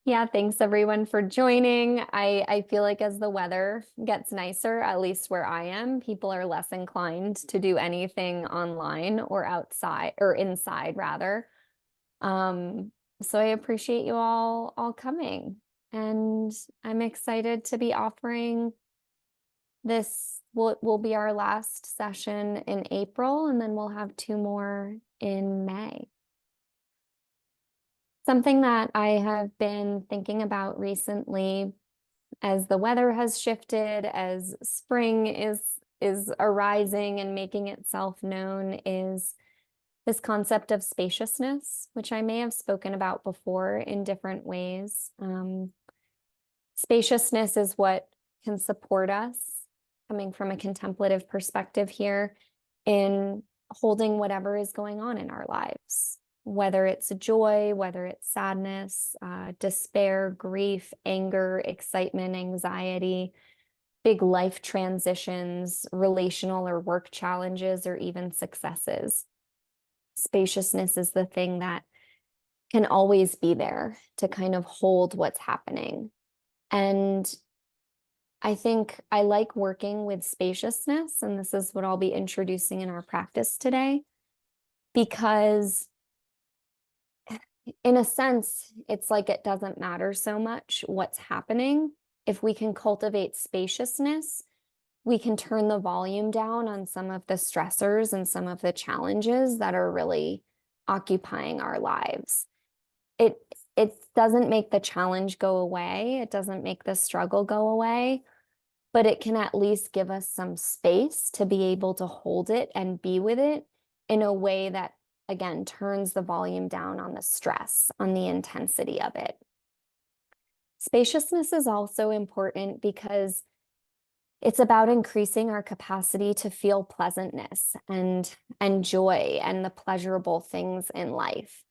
Yeah, thanks everyone for joining. I feel like as the weather gets nicer, at least where I am, people are less inclined to do anything online or outside or inside rather. Um, so I appreciate you all coming. And I'm excited to be offering this will be our last session in April, and then we'll have two more in May. Something that I have been thinking about recently as the weather has shifted, as spring is arising and making itself known, is this concept of spaciousness, which I may have spoken about before in different ways. Spaciousness is what can support us, coming from a contemplative perspective here, in holding whatever is going on in our lives, whether it's joy, whether it's sadness, despair, grief, anger, excitement, anxiety, big life transitions, relational or work challenges, or even successes. Spaciousness is the thing that can always be there to kind of hold what's happening. And I think I like working with spaciousness, and this is what I'll be introducing in our practice today, because in a sense, it's like it doesn't matter so much what's happening. If we can cultivate spaciousness, we can turn the volume down on some of the stressors and some of the challenges that are really occupying our lives. It it doesn't make the challenge go away. It doesn't make the struggle go away, but it can at least give us some space to be able to hold it and be with it in a way that, again, turns the volume down on the stress, on the intensity of it. Spaciousness is also important because it's about increasing our capacity to feel pleasantness and joy and the pleasurable things in life.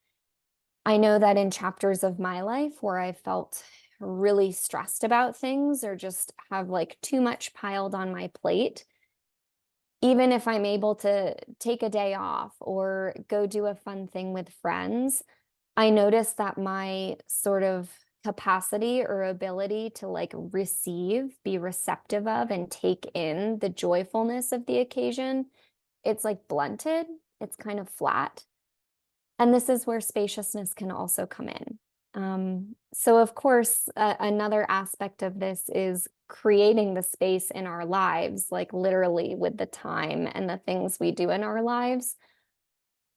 I know that in chapters of my life where I felt really stressed about things or just have like too much piled on my plate, even if I'm able to take a day off or go do a fun thing with friends, I notice that my sort of capacity or ability to like receive, be receptive of, and take in the joyfulness of the occasion, it's like blunted, it's kind of flat. And this is where spaciousness can also come in. So, of course, another aspect of this is creating the space in our lives, like literally with the time and the things we do in our lives.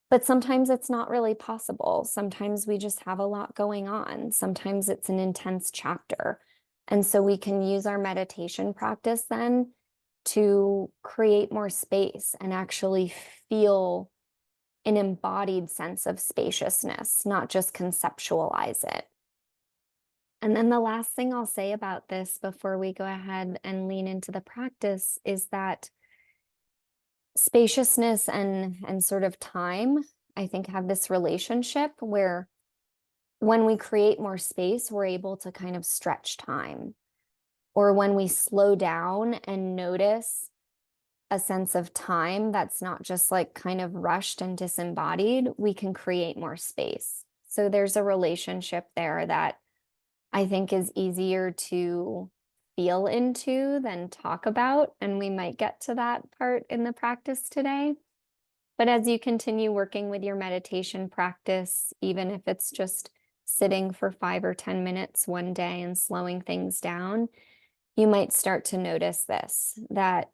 But sometimes it's not really possible. Sometimes we just have a lot going on. Sometimes it's an intense chapter. And so we can use our meditation practice then to create more space and actually feel an embodied sense of spaciousness, not just conceptualize it. And then the last thing I'll say about this before we go ahead and lean into the practice is that spaciousness and sort of time, I think, have this relationship where when we create more space, we're able to kind of stretch time. Or when we slow down and notice a sense of time that's not just like kind of rushed and disembodied, we can create more space. So there's a relationship there that I think is easier to feel into than talk about. And we might get to that part in the practice today. But as you continue working with your meditation practice, even if it's just sitting for 5 or 10 minutes one day and slowing things down, you might start to notice this, that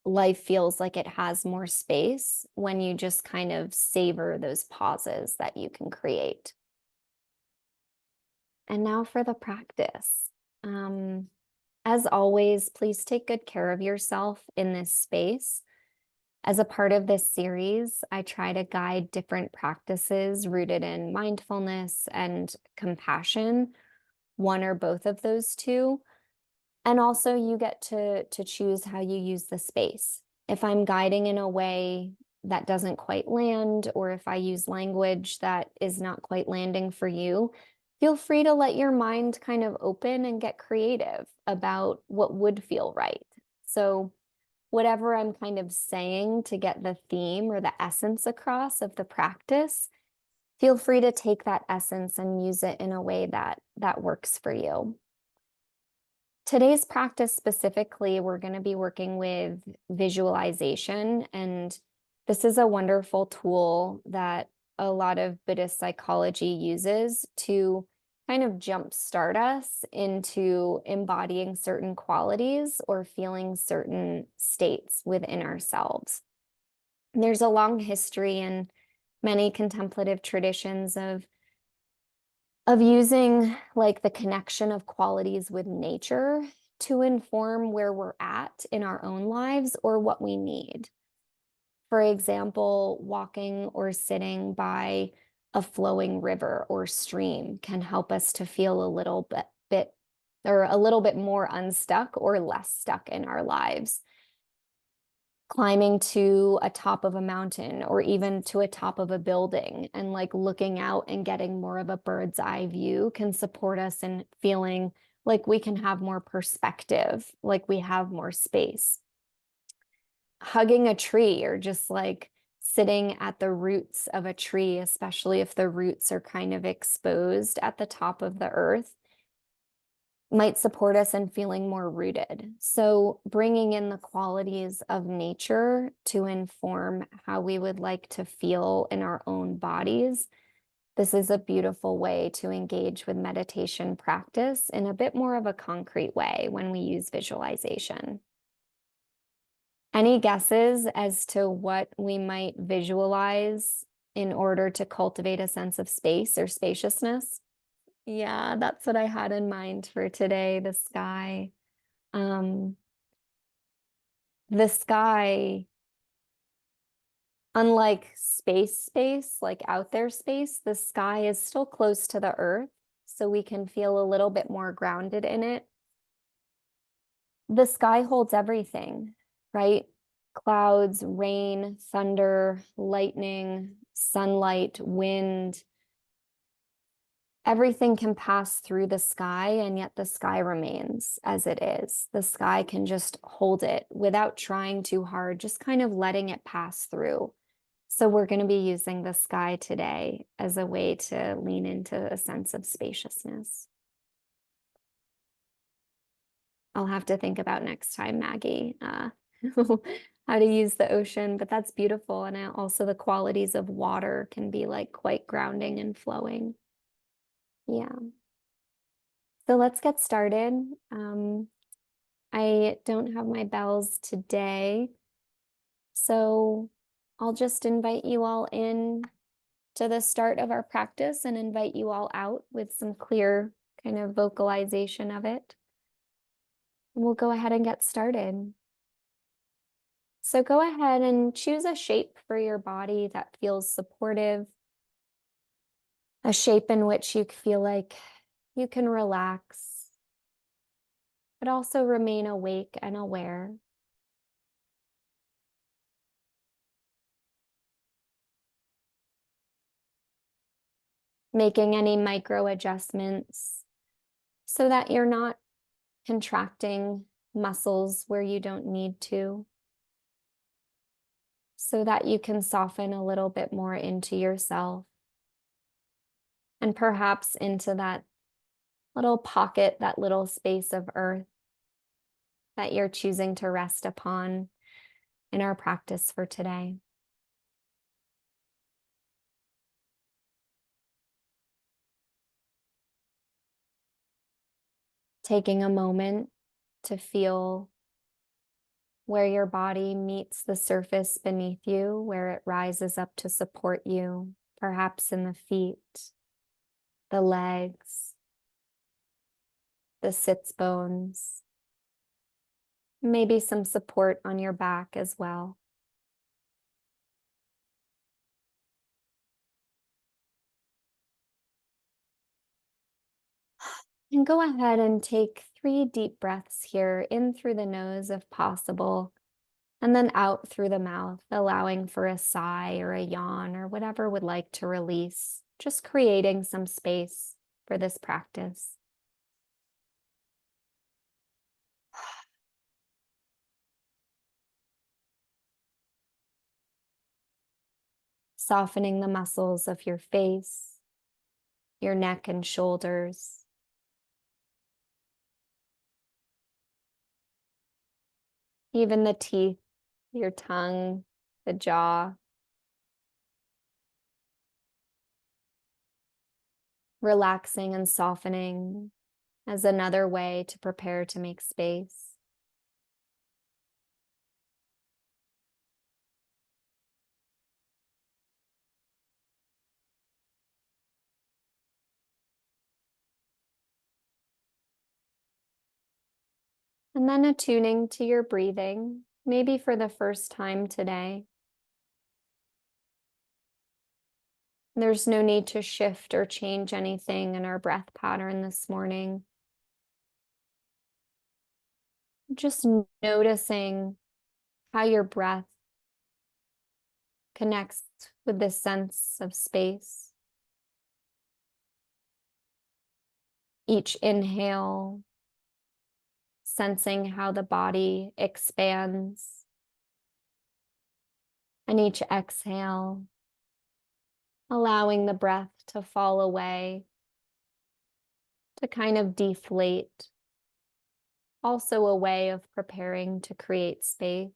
life feels like it has more space when you just kind of savor those pauses that you can create. And now for the practice. Um, as always, please take good care of yourself in this space. As a part of this series, I try to guide different practices rooted in mindfulness and compassion, one or both of those two. And also you get to choose how you use the space. If I'm guiding in a way that doesn't quite land, or if I use language that is not quite landing for you, feel free to let your mind kind of open and get creative about what would feel right. So whatever I'm kind of saying to get the theme or the essence across of the practice, feel free to take that essence and use it in a way that works for you. Today's practice specifically, we're going to be working with visualization, and this is a wonderful tool that a lot of Buddhist psychology uses to kind of jumpstart us into embodying certain qualities or feeling certain states within ourselves. And there's a long history in many contemplative traditions of using like the connection of qualities with nature to inform where we're at in our own lives or what we need. For example, walking or sitting by a flowing river or stream can help us to feel a little bit or a little bit more unstuck or less stuck in our lives. Climbing to a top of a mountain or even to a top of a building and like looking out and getting more of a bird's eye view can support us in feeling like we can have more perspective, like we have more space. Hugging a tree or just like sitting at the roots of a tree, especially if the roots are kind of exposed at the top of the earth, might support us in feeling more rooted. So bringing in the qualities of nature to inform how we would like to feel in our own bodies. This is a beautiful way to engage with meditation practice in a bit more of a concrete way when we use visualization. Any guesses as to what we might visualize in order to cultivate a sense of space or spaciousness? Yeah, that's what I had in mind for today, the sky. Um, the sky, unlike space, like out there space, the sky is still close to the earth, so we can feel a little bit more grounded in it. The sky holds everything, right? Clouds, rain, thunder, lightning, sunlight, wind. Everything can pass through the sky, and yet the sky remains as it is. The sky can just hold it without trying too hard, just kind of letting it pass through. So we're going to be using the sky today as a way to lean into a sense of spaciousness. I'll have to think about next time, Maggie, how to use the ocean, but that's beautiful. And also the qualities of water can be like quite grounding and flowing. Yeah. So let's get started. I don't have my bells today, so I'll just invite you all in to the start of our practice and invite you all out with some clear kind of vocalization of it. And we'll go ahead and get started. So go ahead and choose a shape for your body that feels supportive, a shape in which you feel like you can relax, but also remain awake and aware. Making any micro adjustments so that you're not contracting muscles where you don't need to, so that you can soften a little bit more into yourself and perhaps into that little pocket, that little space of earth that you're choosing to rest upon in our practice for today. Taking a moment to feel where your body meets the surface beneath you, where it rises up to support you, perhaps in the feet, the legs, the sits bones, maybe some support on your back as well. And go ahead and take 3 deep breaths here, in through the nose if possible, and then out through the mouth, allowing for a sigh or a yawn or whatever would like to release, just creating some space for this practice. softening the muscles of your face, your neck and shoulders, even the teeth, your tongue, the jaw, relaxing and softening as another way to prepare to make space. And then attuning to your breathing, maybe for the first time today. There's no need to shift or change anything in our breath pattern this morning. Just noticing how your breath connects with this sense of space. Each inhale, sensing how the body expands, and each exhale, allowing the breath to fall away, to kind of deflate. Also a way of preparing to create space.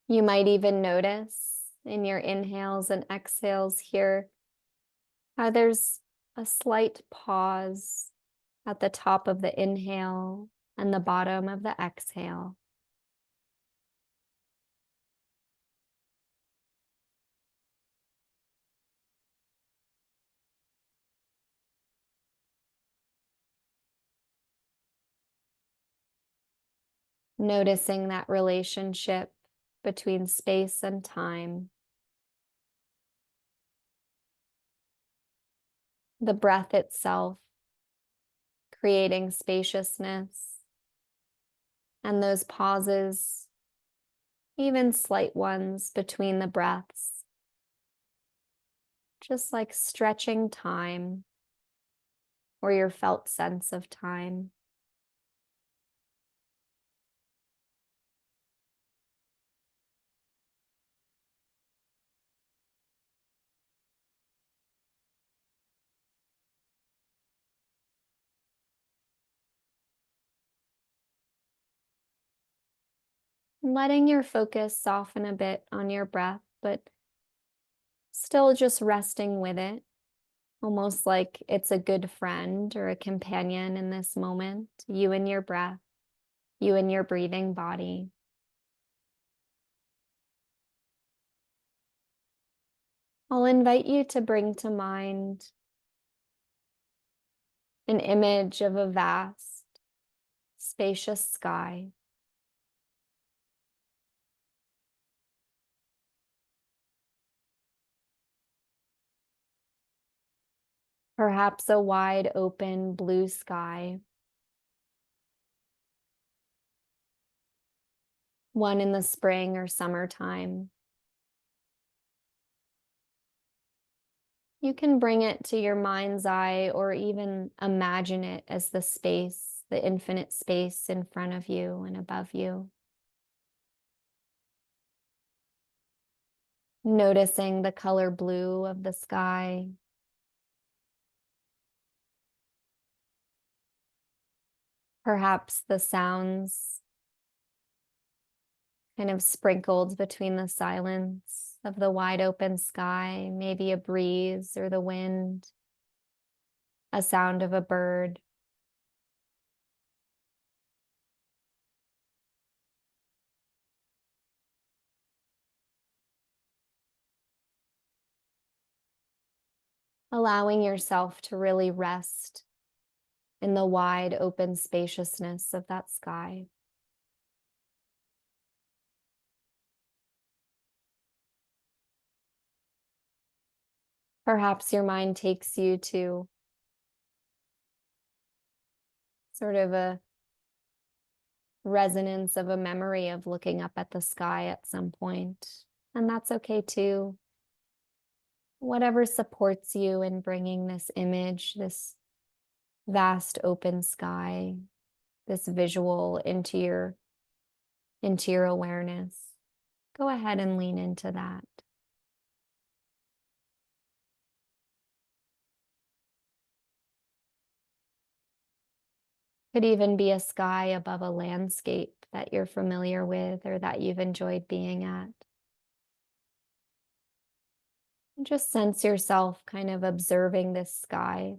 You might even notice in your inhales and exhales here how there's a slight pause at the top of the inhale and the bottom of the exhale. Noticing that relationship between space and time. The breath itself creating spaciousness, and those pauses, even slight ones between the breaths, just like stretching time or your felt sense of time. Letting your focus soften a bit on your breath, but still just resting with it, almost like it's a good friend or a companion in this moment, you and your breath, you and your breathing body. I'll invite you to bring to mind an image of a vast, spacious sky. Perhaps a wide open blue sky, one in the spring or summertime. You can bring it to your mind's eye or even imagine it as the space, the infinite space in front of you and above you. Noticing the color blue of the sky. Perhaps the sounds kind of sprinkled between the silence of the wide open sky, maybe a breeze or the wind, a sound of a bird. Allowing yourself to really rest in the wide open spaciousness of that sky. Perhaps your mind takes you to sort of a resonance of a memory of looking up at the sky at some point. And that's okay too. Whatever supports you in bringing this image, this vast open sky, this visual into your awareness. Go ahead and lean into that. Could even be a sky above a landscape that you're familiar with or that you've enjoyed being at. And just sense yourself kind of observing this sky.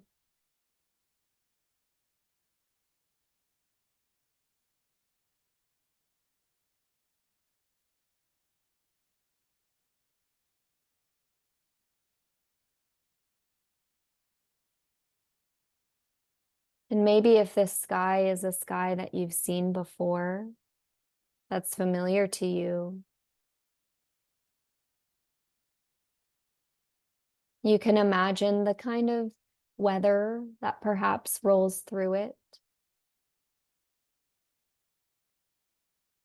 And maybe if this sky is a sky that you've seen before, that's familiar to you, you can imagine the kind of weather that perhaps rolls through it.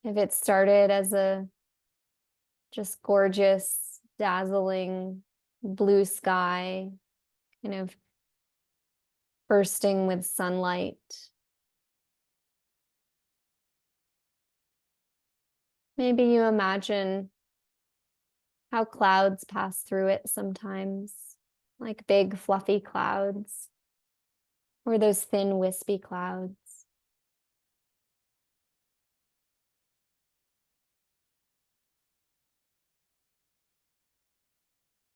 If it started as a just gorgeous, dazzling blue sky, kind of bursting with sunlight, maybe you imagine how clouds pass through it sometimes, like big fluffy clouds, or those thin wispy clouds.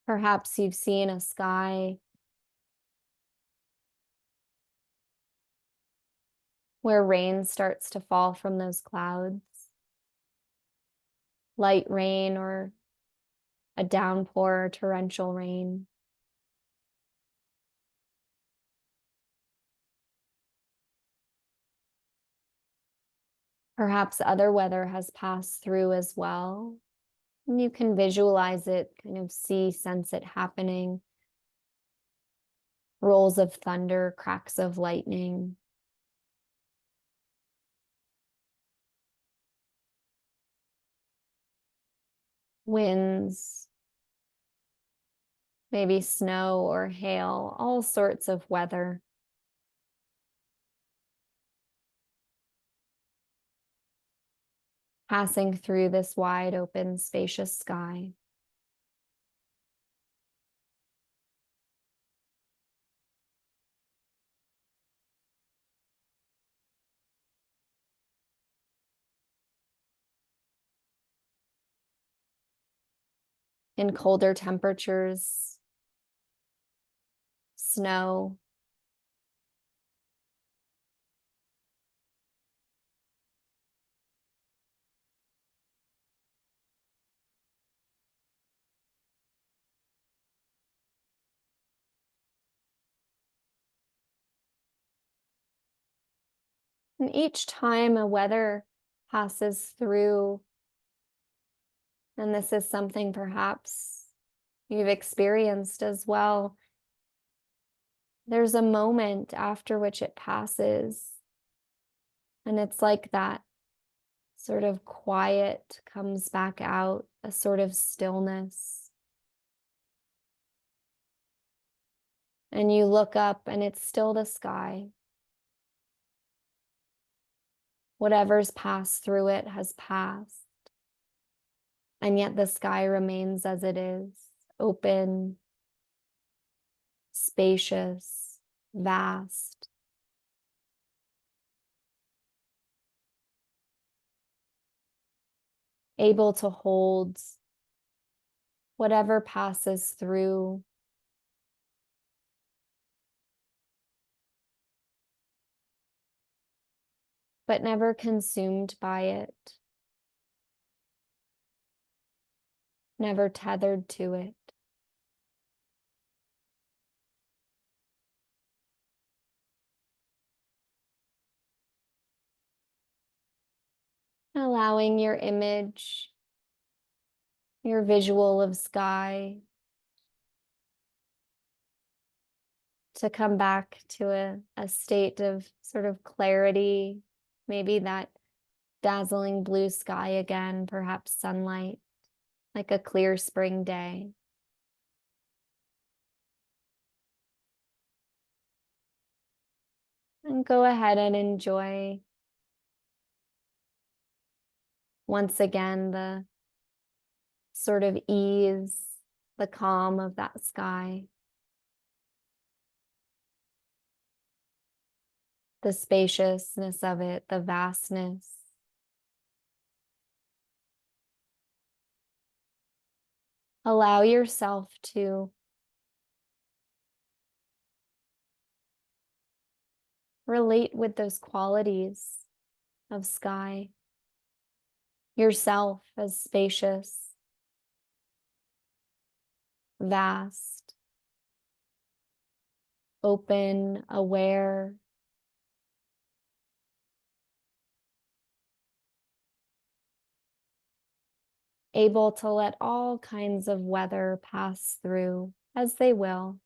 Perhaps you've seen a sky where rain starts to fall from those clouds, light rain or a downpour or torrential rain. Perhaps other weather has passed through as well. And you can visualize it, kind of see, sense it happening. Rolls of thunder, cracks of lightning. Winds, maybe snow or hail, all sorts of weather. Passing through this wide open, spacious sky. In colder temperatures, snow. And each time a weather passes through, and this is something perhaps you've experienced as well, there's a moment after which it passes. And it's like that sort of quiet comes back out, a sort of stillness. And you look up and it's still the sky. Whatever's passed through it has passed. And yet the sky remains as it is, open, spacious, vast. Able to hold whatever passes through. But never consumed by it, never tethered to it. Allowing your image, your visual of sky to come back to a state of sort of clarity, maybe that dazzling blue sky again, perhaps sunlight, like a clear spring day. And go ahead and enjoy once again the sort of ease, the calm of that sky, the spaciousness of it, the vastness. Allow yourself to relate with those qualities of sky, yourself as spacious, vast, open, aware, able to let all kinds of weather pass through as they will,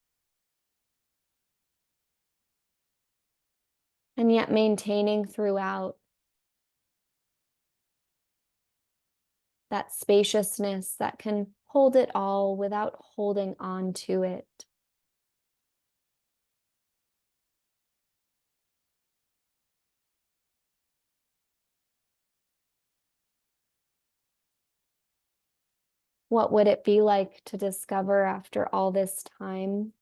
and yet maintaining throughout that spaciousness that can hold it all without holding on to it. What would it be like to discover after all this time,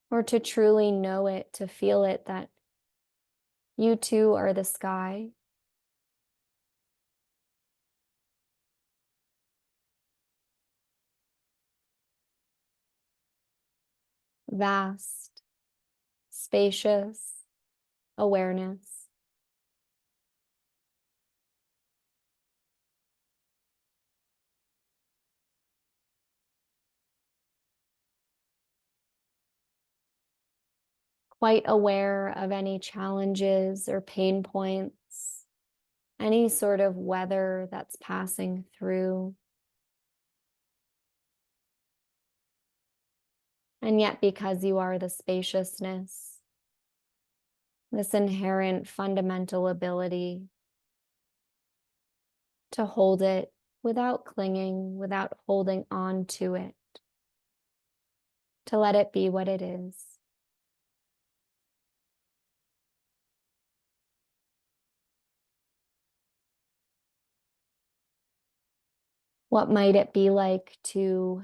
or to truly know it, to feel it, that you too are the sky? Vast, spacious awareness. Quite aware of any challenges or pain points, any sort of weather that's passing through. And yet, because you are the spaciousness, this inherent fundamental ability to hold it without clinging, without holding on to it, to let it be what it is. What might it be like to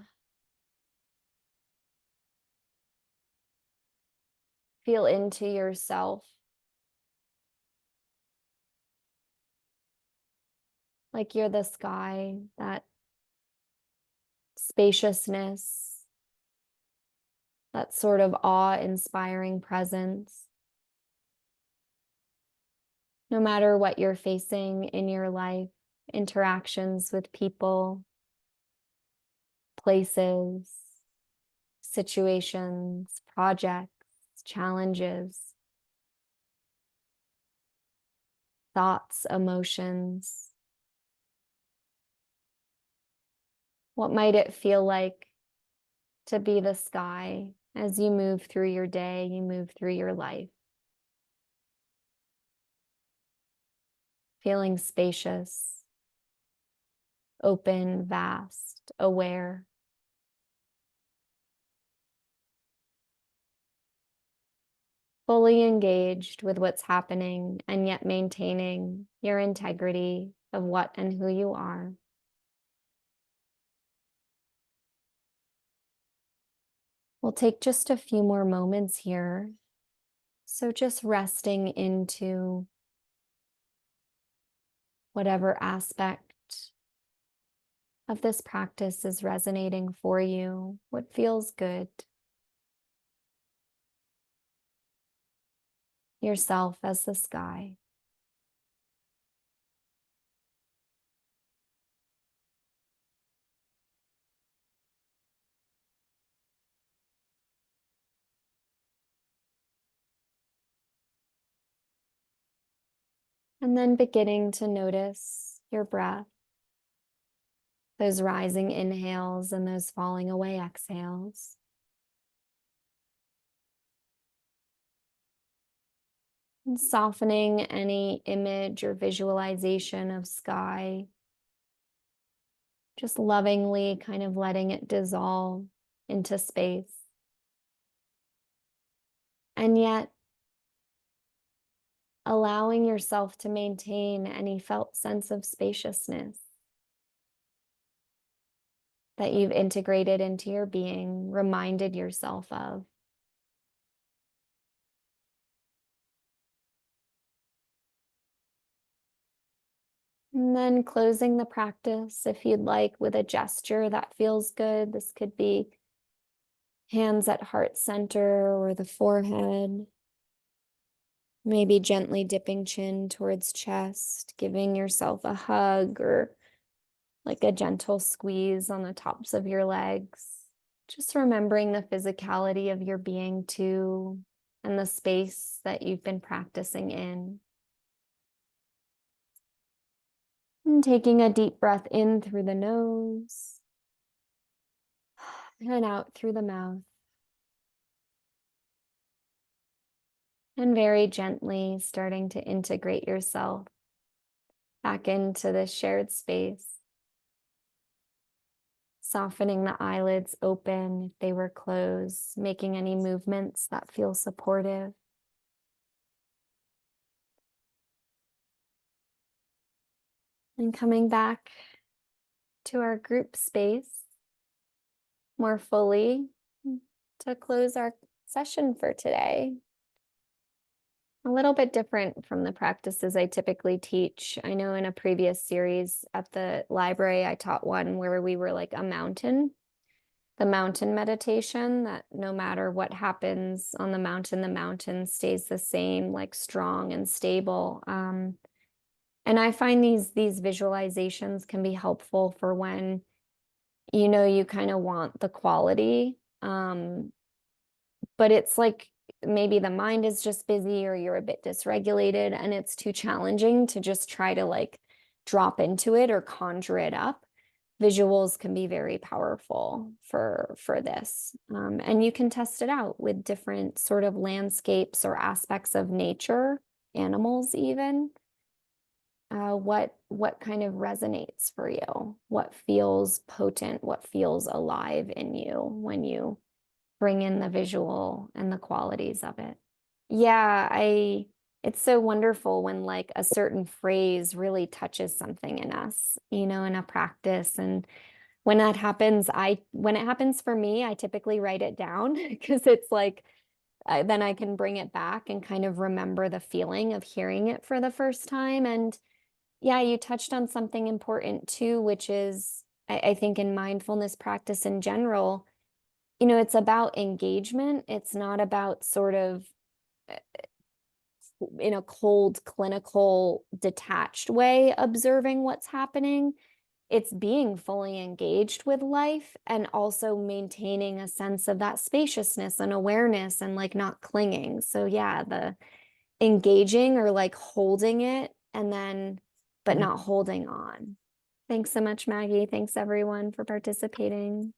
feel into yourself, like you're the sky, that spaciousness, that sort of awe-inspiring presence? No matter what you're facing in your life, interactions with people, places, situations, projects, challenges, thoughts, emotions. What might it feel like to be the sky as you move through your day, you move through your life? Feeling spacious, open, vast, aware. Fully engaged with what's happening and yet maintaining your integrity of what and who you are. We'll take just a few more moments here. So just resting into whatever aspect of this practice is resonating for you, what feels good. Yourself as the sky. And then beginning to notice your breath, those rising inhales and those falling away exhales. And softening any image or visualization of sky, just lovingly kind of letting it dissolve into space. And yet allowing yourself to maintain any felt sense of spaciousness that you've integrated into your being, reminded yourself of. And then closing the practice, if you'd like, with a gesture that feels good. This could be hands at heart center or the forehead. Maybe gently dipping chin towards chest, giving yourself a hug or like a gentle squeeze on the tops of your legs. Just remembering the physicality of your being too, and the space that you've been practicing in. And taking a deep breath in through the nose and out through the mouth. And very gently starting to integrate yourself back into this shared space. Softening the eyelids open if they were closed, making any movements that feel supportive. And coming back to our group space more fully to close our session for today. A little bit different from the practices I typically teach. I know in a previous series at the library, I taught one where we were like a mountain, the mountain meditation, that no matter what happens on the mountain stays the same, like strong and stable. And I find these visualizations can be helpful for when you kind of want the quality, but it's like maybe the mind is just busy or you're a bit dysregulated and it's too challenging to just try to like drop into it or conjure it up. Visuals can be very powerful for this, and you can test it out with different sort of landscapes or aspects of nature, animals even. What kind of resonates for you? What feels potent? What feels alive in you when you bring in the visual and the qualities of it? Yeah, it's so wonderful when like a certain phrase really touches something in us, in a practice. And when that happens, when it happens for me, I typically write it down because it's like, then I can bring it back and kind of remember the feeling of hearing it for the first time. And yeah, you touched on something important too, which is, I think in mindfulness practice in general, it's about engagement. It's not about sort of in a cold, clinical, detached way observing what's happening. It's being fully engaged with life and also maintaining a sense of that spaciousness and awareness and like not clinging. So yeah, the engaging or like holding it and then, but not holding on. Thanks so much, Maggie. Thanks everyone for participating.